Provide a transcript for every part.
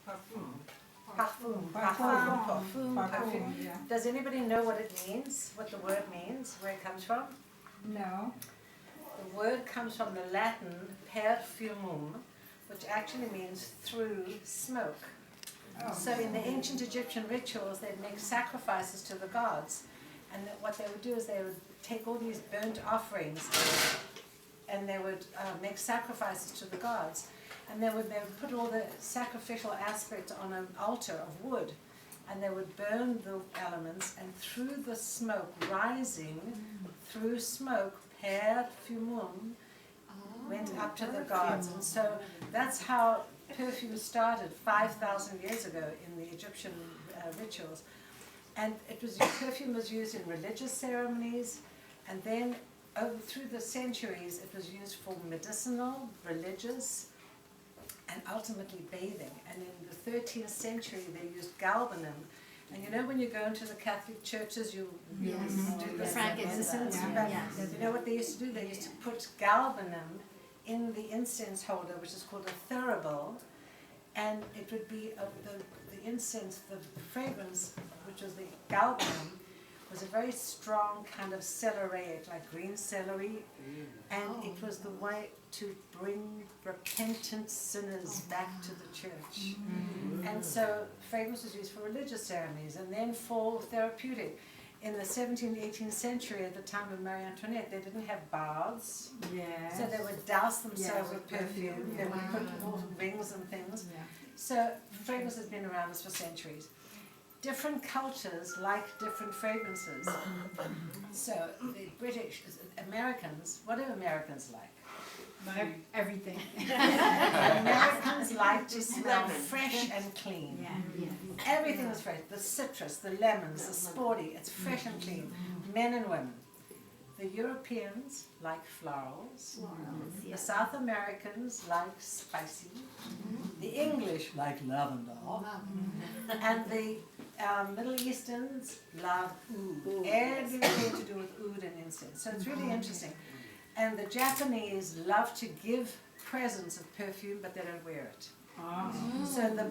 Perfume. Yeah. Does anybody know what it means, what the word means, where it comes from? No. The word comes from the Latin perfumum, which actually means through smoke. Oh. So in the ancient Egyptian rituals, they'd make sacrifices to the gods. And what they would do is they would take all these burnt offerings and they would make sacrifices to the gods. And they would put all the sacrificial aspects on an altar of wood. And they would burn the elements, and through the smoke, rising through smoke, perfumum, went up to the gods. And so that's how perfume started 5,000 years ago in the Egyptian rituals. And perfume was used in religious ceremonies, and then through the centuries it was used for medicinal, religious, and ultimately bathing. And in the 13th century they used galbanum. And you know when you go into the Catholic churches, you do the incense. You know what they used to do? They used to put galbanum in the incense holder, which is called a thurible, and it would be the incense, the fragrance, which was the galbanum, was a very strong kind of celeriac, like green celery, and it was the way to bring repentant sinners back to the church. And so fragrance was used for religious ceremonies and then for therapeutic. In the 17th, 18th century, at the time of Marie Antoinette, they didn't have baths, so they would douse themselves with perfume, they would put all rings and things. So fragrance has been around us for centuries. Different cultures like different fragrances. So the British, Americans, what do Americans like? Everything. Americans like to smell fresh and clean. Everything is fresh. The citrus, the lemons, the sporty, it's fresh and clean. Men and women. The Europeans like florals. The South Americans like spicy. The English like lavender. And the Middle Easterns love oud. Everything to do with oud and incense. So it's really interesting. And the Japanese love to give presents of perfume, but they don't wear it. So the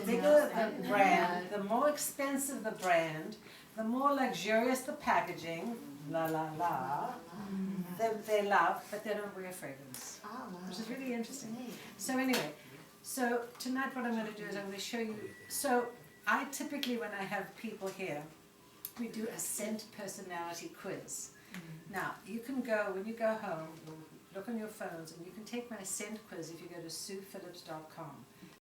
bigger the brand, the more expensive the brand, the more luxurious the packaging, they love, but they don't wear fragrance, which is really interesting. So anyway, so tonight what I'm going to do is I'm going to show you, so I typically when I have people here, we do a scent personality quiz. Now, you can go, when you go home, look on your phones, and you can take my scent quiz if you go to SuePhillips.com.